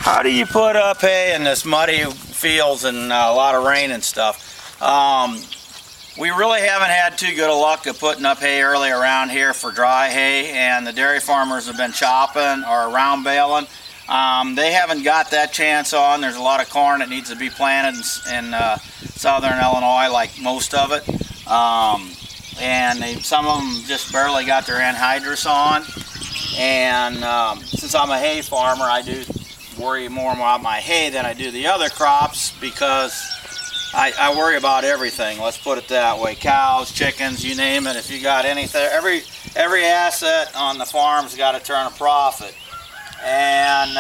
How do you put up hay in this muddy fields and a lot of rain and stuff? We really haven't had too good a luck of putting up hay early around here for dry hay, and the dairy farmers have been chopping or round baling. They haven't got that chance on. There's a lot of corn that needs to be planted in southern Illinois, like most of it. Some of them just barely got their anhydrous on. And since I'm a hay farmer, I do worry more about my hay than I do the other crops, because I worry about everything. Let's put it that way. Cows, chickens, you name it. If you got anything, every asset on the farm's got to turn a profit. And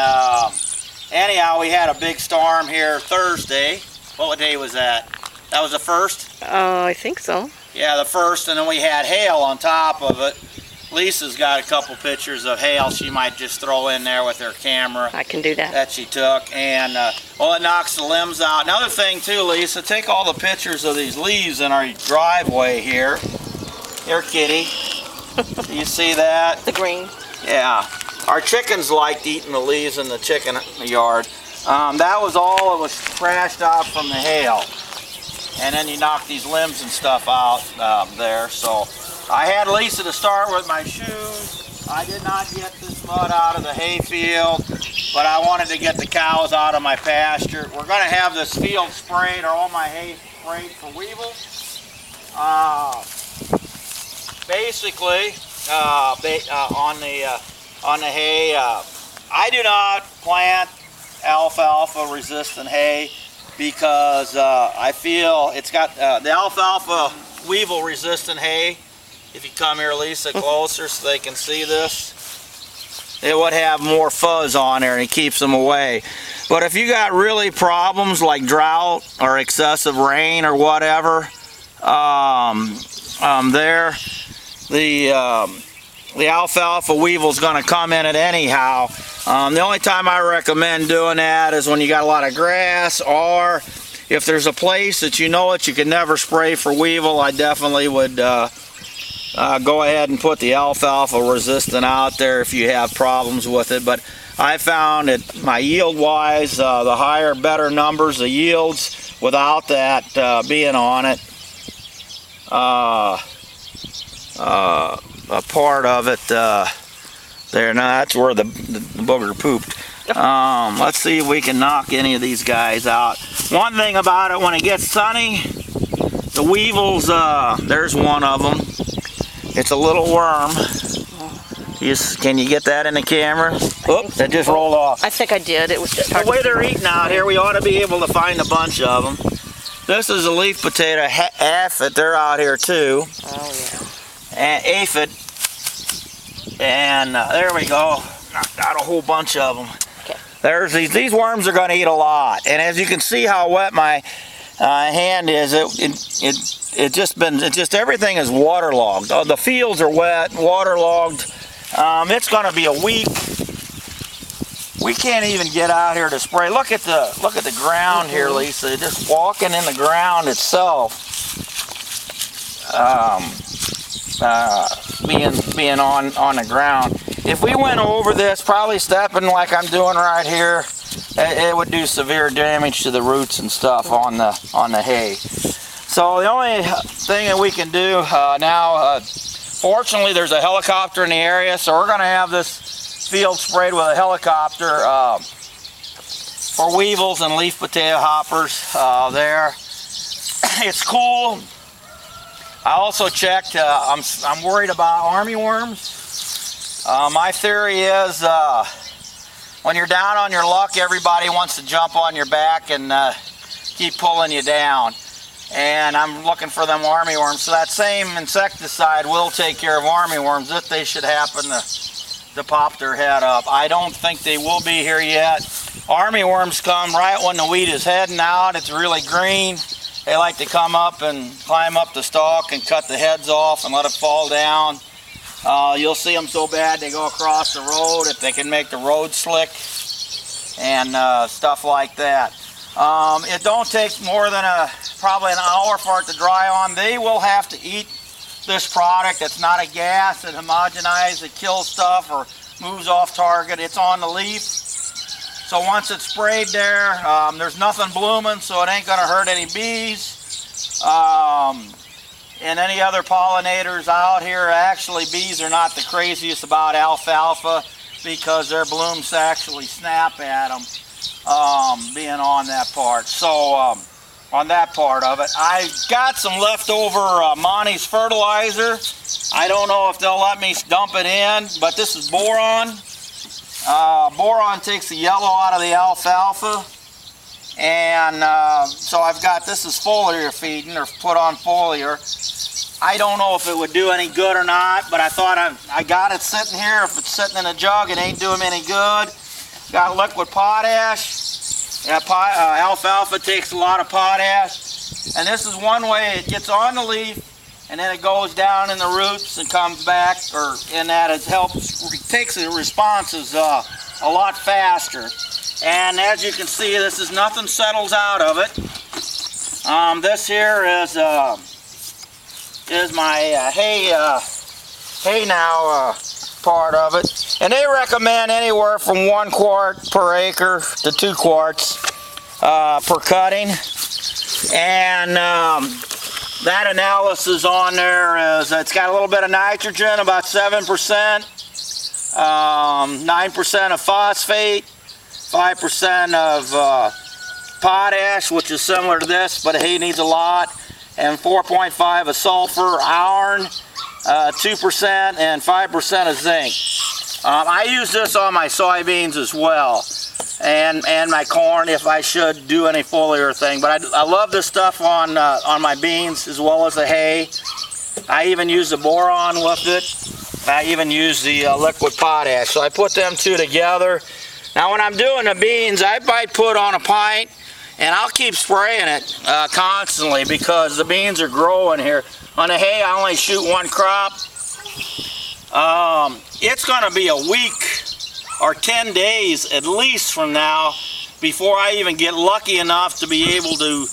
anyhow, we had a big storm here Thursday. What day was that? That was the first? I think so. Yeah, the first, and then we had hail on top of it. Lisa's got a couple pictures of hail she might just throw in there with her camera. I can do that. That she took, and well, it knocks the limbs out. Another thing too, Lisa, take all the pictures of these leaves in our driveway here. Here, kitty. Do you see that? The green. Yeah. Our chickens liked eating the leaves in the chicken yard. That was all it was crashed out from the hail. And then you knock these limbs and stuff out there. So I had Lisa to start with my shoes. I did not get this mud out of the hay field, but I wanted to get the cows out of my pasture. We're going to have this field sprayed, or all my hay sprayed for weevils. Basically, on the hay, I do not plant alfalfa resistant hay, because I feel it's got the alfalfa weevil resistant hay. If you come here, Lisa, closer so they can see this, it would have more fuzz on there and it keeps them away. But if you got really problems like drought or excessive rain or whatever, the alfalfa weevil is going to come in it anyhow. The only time I recommend doing that is when you got a lot of grass, or if there's a place that you know it you can never spray for weevil. I definitely would go ahead and put the alfalfa resistant out there if you have problems with it. But I found that my yield wise, the higher, better numbers, the yields without that being on it, a part of it there. Now that's where the booger pooped. Let's see if we can knock any of these guys out. One thing about it, when it gets sunny, the weevils, there's one of them. It's a little worm. Can you get that in the camera? Oops, it just rolled off. I think I did. It was just hard. The way they're eating out here, we ought to be able to find a bunch of them. This is a leaf potato aphid. They're out here too. Oh yeah. And aphid. And there we go. Knocked out a whole bunch of them. Okay. There's these worms are going to eat a lot. And as you can see how wet my hand is, everything is waterlogged. The fields are wet, waterlogged. It's going to be a week. We can't even get out here to spray. Look at the ground here, Lisa. Just walking in the ground itself, being on the ground. If we went over this, probably stepping like I'm doing right here, it would do severe damage to the roots and stuff on the hay. So the only thing that we can do now, fortunately there's a helicopter in the area, so we're going to have this field sprayed with a helicopter for weevils and leaf potato hoppers there. It's cool. I also checked, I'm worried about armyworms. My theory is when you're down on your luck, everybody wants to jump on your back and keep pulling you down. And I'm looking for them armyworms. So that same insecticide will take care of armyworms if they should happen to pop their head up. I don't think they will be here yet. Armyworms come right when the wheat is heading out. It's really green. They like to come up and climb up the stalk and cut the heads off and let it fall down. You'll see them so bad they go across the road if they can make the road slick and stuff like that. It don't take more than probably an hour for it to dry on. They will have to eat this product. It's not a gas that homogenizes, it kills stuff or moves off target. It's on the leaf. So once it's sprayed there, there's nothing blooming, so it ain't gonna hurt any bees. And any other pollinators out here. Actually, bees are not the craziest about alfalfa because their blooms actually snap at them, being on that part. So on that part of it, I got some leftover Monty's fertilizer. I don't know if they'll let me dump it in, but this is boron. Boron takes the yellow out of the alfalfa. And so I've got, this is foliar feeding, or put on foliar. I don't know if it would do any good or not, but I thought I got it sitting here. If it's sitting in a jug, it ain't doing any good. Got liquid potash. Alfalfa takes a lot of potash. And this is one way it gets on the leaf, and then it goes down in the roots and comes back, or in that it helps, it takes the responses a lot faster. And as you can see, this is nothing settles out of it. This here is my hay now part of it. And they recommend anywhere from 1 quart per acre to 2 quarts per cutting. And that analysis on there is, it's got a little bit of nitrogen, about 7%, 9% of phosphate, 5% of potash, which is similar to this, but hay needs a lot, and 4.5 of sulfur, iron, 2%, and 5% of zinc. I use this on my soybeans as well, and my corn if I should do any foliar thing. But I love this stuff on my beans as well as the hay. I even use the boron with it. I even use the liquid potash. So I put them two together. Now when I'm doing the beans, I might put on a pint, and I'll keep spraying it constantly because the beans are growing here. On the hay, I only shoot 1 crop. It's going to be a week or 10 days at least from now before I even get lucky enough to be able to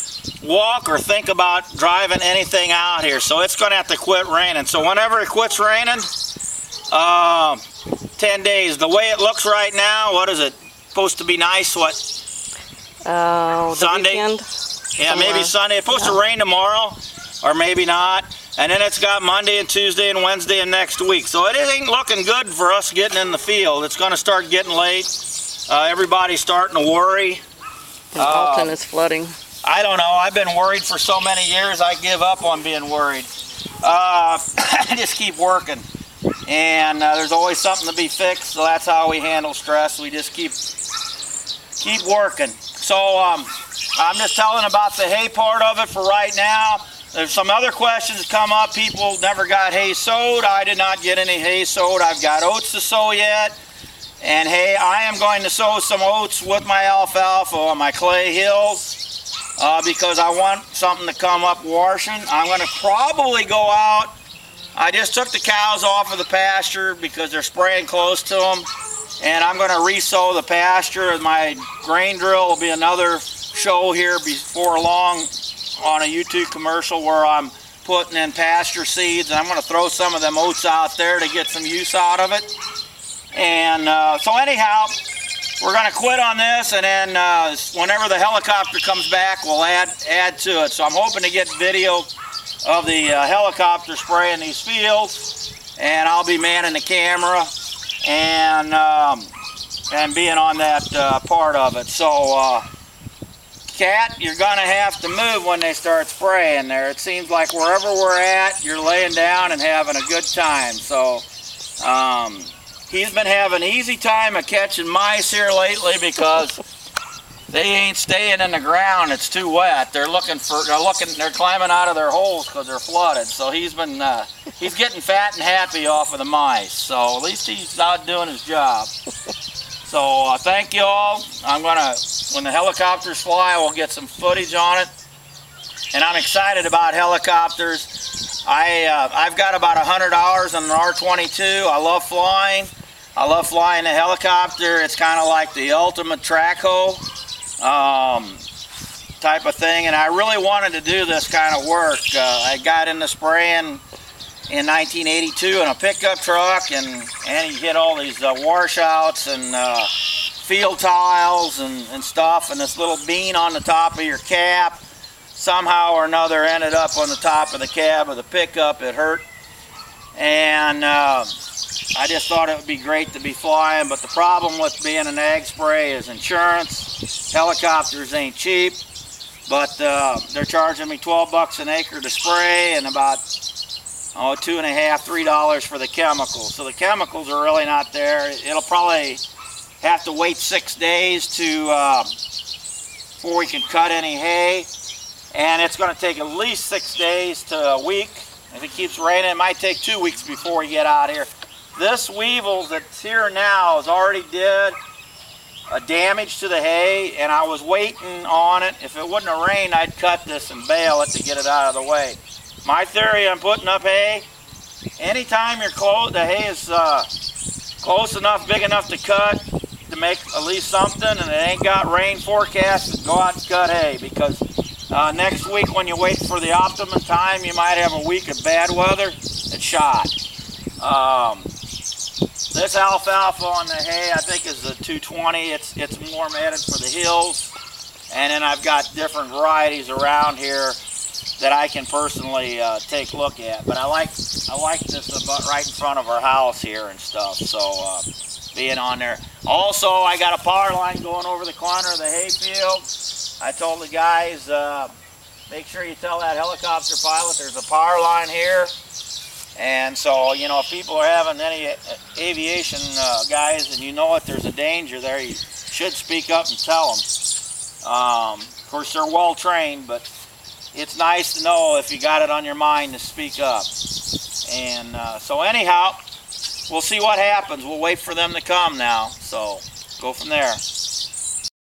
walk or think about driving anything out here. So it's going to have to quit raining. So whenever it quits raining, 10 days. The way it looks right now, what is it? Supposed to be nice, what? Sunday? Weekend? Yeah, maybe Sunday. It's supposed to rain tomorrow, or maybe not. And then it's got Monday and Tuesday and Wednesday and next week. So it ain't looking good for us getting in the field. It's going to start getting late. Everybody's starting to worry. And Alton is flooding. I don't know. I've been worried for so many years, I give up on being worried. I just keep working. And there's always something to be fixed, so that's how we handle stress. We just keep working. So I'm just telling about the hay part of it for right now. There's some other questions come up. People never got hay sowed. I did not get any hay sowed. I've got oats to sow yet. And hay, I am going to sow some oats with my alfalfa on my clay hills because I want something to come up washing. I'm going to probably go out. I just took the cows off of the pasture because they're spraying close to them. And I'm going to re-sow the pasture. My grain drill will be another show here before long on a YouTube commercial where I'm putting in pasture seeds. And I'm going to throw some of them oats out there to get some use out of it. And so anyhow, we're going to quit on this. And then whenever the helicopter comes back, we'll add to it. So I'm hoping to get video of the helicopter spraying these fields. And I'll be manning the camera and being on that part of it. So, Cat, you're going to have to move when they start spraying there. It seems like wherever we're at, you're laying down and having a good time. So, he's been having an easy time of catching mice here lately because they ain't staying in the ground. It's too wet. They're climbing out of their holes because they're flooded. So he's getting fat and happy off of the mice. So at least he's out doing his job. So thank you all. When the helicopters fly, we'll get some footage on it. And I'm excited about helicopters. I've got about 100 hours on an R-22. I love flying. I love flying a helicopter. It's kind of like the ultimate track hoe type of thing. And I really wanted to do this kind of work. I got into spraying in 1982 in a pickup truck, and he hit all these washouts and field tiles and stuff, and this little bean on the top of your cap somehow or another ended up on the top of the cab of the pickup. It hurt, and I just thought it would be great to be flying, but the problem with being an ag spray is insurance. Helicopters ain't cheap, but they're charging me 12 bucks an acre to spray and about $2.50, $3 for the chemicals. So the chemicals are really not there. It'll probably have to wait 6 days before we can cut any hay, and it's going to take at least 6 days to a week. If it keeps raining, it might take 2 weeks before we get out here. This weevil that's here now has already did a damage to the hay, and I was waiting on it. If it wouldn't have rained, I'd cut this and bale it to get it out of the way. My theory on putting up hay, anytime the hay is close enough, big enough to cut, to make at least something, and it ain't got rain forecast, go out and cut hay, because next week when you wait for the optimum time, you might have a week of bad weather. It's shot. This alfalfa on the hay, I think, is a 220. It's more headed for the hills, and then I've got different varieties around here that I can personally take a look at. But I like this about right in front of our house here and stuff. So being on there. Also, I got a power line going over the corner of the hayfield. I told the guys, make sure you tell that helicopter pilot there's a power line here. And so, you know, if people are having any aviation guys and you know if there's a danger there, you should speak up and tell them. Of course, they're well trained, but it's nice to know if you got it on your mind to speak up. And so anyhow, we'll see what happens. We'll wait for them to come now. So go from there.